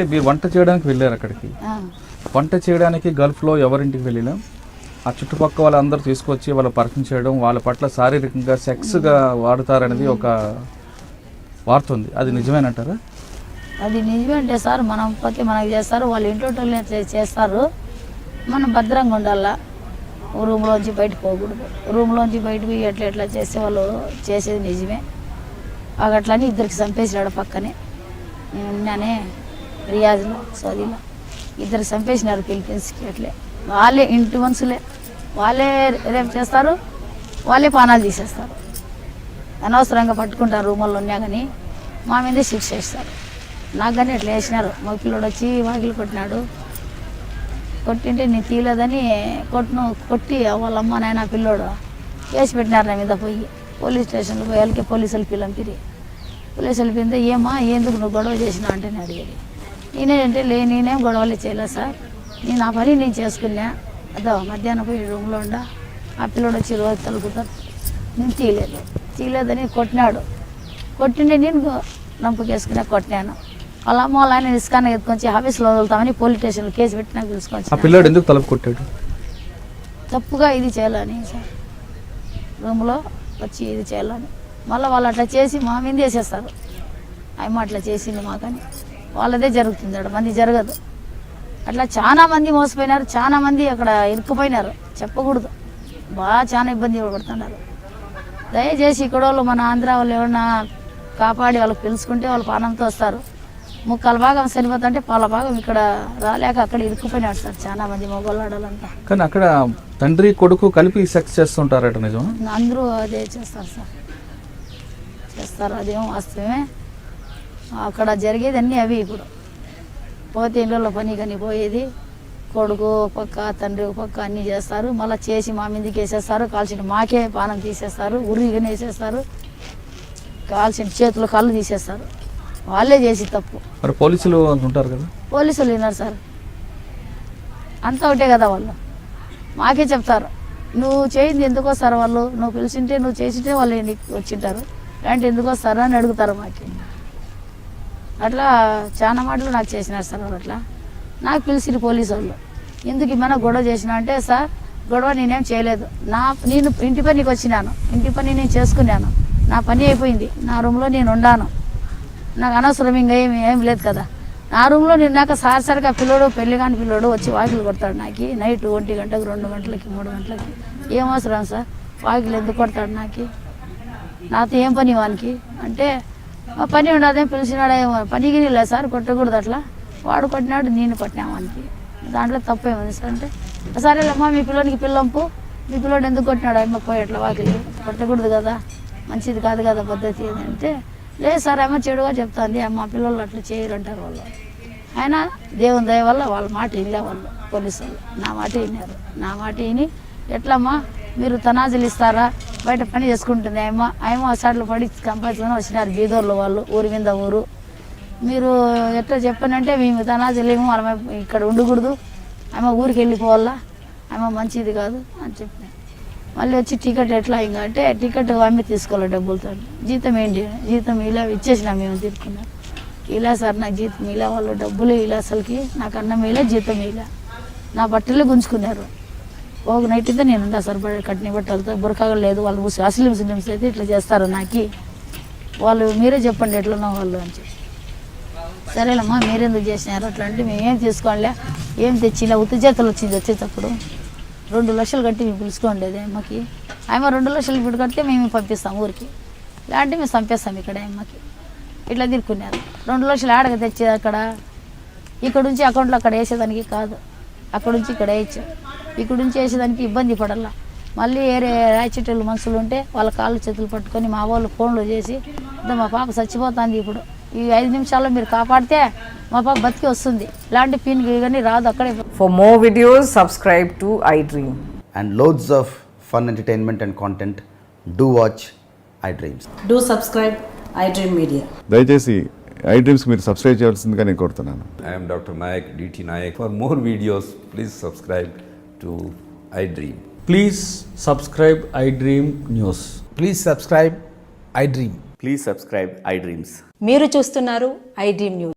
అంటే మీరు వంట చేయడానికి వెళ్ళారు అక్కడికి. వంట చేయడానికి గల్ఫ్లో ఎవరింటికి వెళ్ళినా ఆ చుట్టుపక్కల వాళ్ళందరూ తీసుకొచ్చి వాళ్ళ పరిచయం చేయడం, వాళ్ళ పట్ల శారీరకంగా సెక్స్గా వాడుతారనేది ఒక వార్త ఉంది. అది నిజమేనంటారా? అది నిజమేంటే సార్, మనం పోతే మనకు చేస్తారు, వాళ్ళు ఇంట్లో చేస్తారు. మనం భద్రంగా ఉండాలా, రూమ్లోంచి బయటకు పోకూడదు. రూమ్లోంచి బయటకు ఎట్లా చేసే వాళ్ళు చేసేది నిజమే. అట్లని ఇద్దరికి చంపేసినాడు పక్కనే. నేను ఉన్నానే రియాజ్లో సౌదీలో, ఇద్దరికి చంపేసినారు ఫిలిపీన్స్కి. అట్లే వాళ్ళే ఇంటి మనుషులే, వాళ్ళే రేపు చేస్తారు, వాళ్ళే పానాలు తీసేస్తారు. అనవసరంగా పట్టుకుంటారు రూముల్లో ఉన్నా కానీ మా మీదే శిక్ష వేస్తారు. నాకు కానీ అట్లా వేసినారు. మా పిల్లోడు వచ్చి వాకిలు కొట్టినాడు. కొట్టింటే నేను తీయలేదని కొట్టి వాళ్ళ అమ్మ నాయన పిల్లోడు వేసి పెట్టినారు నా మీద. పోయి పోలీస్ స్టేషన్లో పోయాలకి పోలీసులు పిల్లంపిరి. పోలీసులు పిలితే ఏమా ఎందుకు నువ్వు గొడవ చేసినావు అంటే నేను అడిగేది. నేనేంటే నేనేం గొడవలే చేయలేదు సార్, నేను నా పని నేను చేసుకున్నా. అదో మధ్యాహ్నం పోయి రూమ్లో ఉండా, ఆ పిల్లోడు వచ్చి రోజు తలుపుతారు. నేను తీయలేదని కొట్టినాడు. కొట్టిండే నేను నంపుకేసుకున్నా, కొట్టినాను. వాళ్ళ అమ్మ వాళ్ళ ఆయన ఇసుకాన ఎత్తుకొచ్చి ఆఫీస్లో వదులుతామని పోలీస్ స్టేషన్లో కేసు పెట్టినా పిలుచుకొచ్చి. ఆ పిల్లోడు ఎందుకు తలుపు కొట్టాడు? తప్పుగా ఇది చేయాలని సార్, రూమ్లో వచ్చి ఇది చేయాలని. మళ్ళీ వాళ్ళు అట్లా చేసి మా మీద వేసేస్తారు. అమ్మ అట్లా చేసింది మాకని, వాళ్ళదే జరుగుతుంది, అక్కడ మంది జరగదు. అట్లా చాలా మంది మోసపోయినారు, చాలా మంది అక్కడ ఇరుక్కుపోయినారు. చెప్పకూడదు, బాగా చాలా ఇబ్బంది పడుతున్నారు. దయచేసి ఇక్కడ వాళ్ళు మన ఆంధ్ర వాళ్ళు ఏమన్నా కాపాడి వాళ్ళకి తెలుసుకుంటే వాళ్ళు పానంతో వస్తారు. ముక్కల భాగం చనిపోతుంటే పాల భాగం ఇక్కడ రాలేక అక్కడ ఇరుక్కుపోయినాడు సార్ చాలా మంది మొగోళ్ళాడాలంతా. కానీ అక్కడ తండ్రి కొడుకు కలిపి సెక్స్ చేస్తుంటారట, నిజం? అందరూ అదే చేస్తారు సార్, చేస్తారు. అదేమో వాస్తవమే. అక్కడ జరిగేది అన్నీ అవి. ఇప్పుడు పోతే ఇళ్ళలో పని కానీ పోయేది, కొడుకు పక్క తండ్రి పక్క అన్నీ చేస్తారు. మళ్ళీ చేసి మా మీదకి వేసేస్తారు. కాల్చిన మాకే పానం తీసేస్తారు, ఉరిగిని వేసేస్తారు. కాల్చిన చేతులు కళ్ళు తీసేస్తారు. వాళ్ళే చేసి తప్పు. మరి పోలీసులు ఉంటారు కదా? పోలీసులు విన్నారు సార్, అంతా ఒకటే కదా. వాళ్ళు మాకే చెప్తారు, నువ్వు చేయింది ఎందుకు వస్తారు వాళ్ళు, నువ్వు పిలిచింటే నువ్వు చేసింటే వాళ్ళు వచ్చింటారు, ఇలాంటి ఎందుకు వస్తారు అని అడుగుతారు మాకి. అట్లా చాలా మాటలు నాకు చేసినారు సార్ వాళ్ళు. అట్లా నాకు పిలిచిరు పోలీసు వాళ్ళు, ఎందుకు ఏమైనా గొడవ చేసినా అంటే, సార్ గొడవ నేనేం చేయలేదు, నేను ఇంటి పనికి వచ్చినాను, ఇంటి పని నేను చేసుకున్నాను, నా పని అయిపోయింది, నా రూమ్లో నేను ఉండాను, నాకు అనవసరం ఇంకా ఏం లేదు కదా. నా రూమ్లో నిన్నాక సారిసరిగా పిల్లోడు, పెళ్లి కాని పిల్లోడు వచ్చి వాకిలు కొడతాడు నాకు నైట్ 1 గంటకు 2 గంటలకి 3 గంటలకి. ఏం అవసరం సార్, వాకిలు ఎందుకు కొడతాడు నాకు, నాతో ఏం పని వానికి అంటే, పని ఉండదేం పిలిచినాడేమో, పనికి లేదు సార్, కొట్టకూడదు అట్లా, వాడు కొట్టినాడు నేను కొట్టినాము వానికి, దాంట్లో తప్పేముంది సార్ అంటే, సరేలేమ్మా మీ పిల్లోనికి పిల్లంపు, మీ పిల్లోడు ఎందుకు కొట్టినాడు అమ్మ పోయి అట్లా వాకిలి కొట్టకూడదు కదా, మంచిది కాదు కదా పద్ధతి అంటే, లేదు సార్ అమ్మ చెడుగా చెప్తాంది, అమ్మ పిల్లలు అట్లా చేయరు అంటారు వాళ్ళు. అయినా దేవుని దయ వల్ల వాళ్ళ మాట వినలే వాళ్ళు, పోలీసు వాళ్ళు నా మాట విన్నారు. నా మాట విని ఎట్లమ్మా మీరు తనాజులు ఇస్తారా, బయట పని చేసుకుంటుంది ఆయమ్మ అసాట్లు పడి సంపాదించుకొని వచ్చినారు బీదోళ్ళు వాళ్ళు, ఊరి మీద ఊరు. మీరు ఎట్లా చెప్పానంటే మేము తనాజులు ఏమో వాళ్ళ ఇక్కడ ఉండకూడదు, ఆమె ఊరికి వెళ్ళిపోవాలా, ఆమె మంచిది కాదు అని చెప్పిన. మళ్ళీ వచ్చి టికెట్ ఎట్లా ఇంకా అంటే, టికెట్ ఆమె తీసుకోవాలి డబ్బులతో. జీతం ఏంటి, జీతం ఇలా ఇచ్చేసినా మేము తీసుకున్నాం. ఇలా సార్ నాకు జీతం ఇలా, వాళ్ళు డబ్బులు ఇలా, అసలుకి నాకు అన్నం ఇలా జీతం ఇలా, నా బట్టలు గుంజుకున్నారు. ఒక నైట్ అయితే నేను ఉండా సార్ కట్టిన బట్టలతో, బురకాగా లేదు. వాళ్ళు అసలు ముస్లిమ్స్ అయితే ఇట్లా చేస్తారు నాకు, వాళ్ళు మీరే చెప్పండి ఎట్లున్నా వాళ్ళు అని చెప్పి. సరేలమ్మా మీరెందుకు చేసినారు అట్లా అంటే, మేమేం తీసుకోవాలే, ఏం తెచ్చి ఇలా ఉత్తి చేతులు వచ్చింది. వచ్చేటప్పుడు 2 లక్షలు కట్టి మేము పిలుచుకోండేది అమ్మకి. ఆమె 2 లక్షలు ఇప్పుడు కడితే మేము పంపిస్తాం ఊరికి, ఇలాంటి మేము చంపేస్తాం ఇక్కడ అమ్మకి. ఇట్లా తిరుక్కున్నారు. 2 లక్షలు ఆడగా తెచ్చి అక్కడ ఇక్కడ నుంచి అకౌంట్లో అక్కడ వేసేదానికి కాదు, అక్కడ నుంచి ఇక్కడ వేయచ్చు, ఇక్కడ నుంచి వేసేదానికి ఇబ్బంది పడాల. మళ్ళీ వేరే రాయిచెట్టెళ్ళు మనుషులు ఉంటే వాళ్ళ కాళ్ళు చేతులు పట్టుకొని మా వాళ్ళు ఫోన్లు చేసి, మా పాప చచ్చిపోతుంది ఇప్పుడు, ఈ 5 నిమిషాల్లో మీరు కాపాడితే మా పాప బతికి వస్తుంది, ఇలాంటి పిన్ కానీ రాదు అక్కడే. For more videos, subscribe to iDream. And loads of fun entertainment and content, do watch iDreams. Do subscribe iDream Media. దయచేసి iDreams మీరు సబ్స్క్రైబ్ చేయాల్సిందిగా నేను కోరుతున్నాను. I am Dr. Nayak, DT Nayak. For more videos, please subscribe to iDream. Please subscribe iDream News. Please subscribe iDream. Please subscribe iDreams. మీరు చూస్తున్నారు iDream News.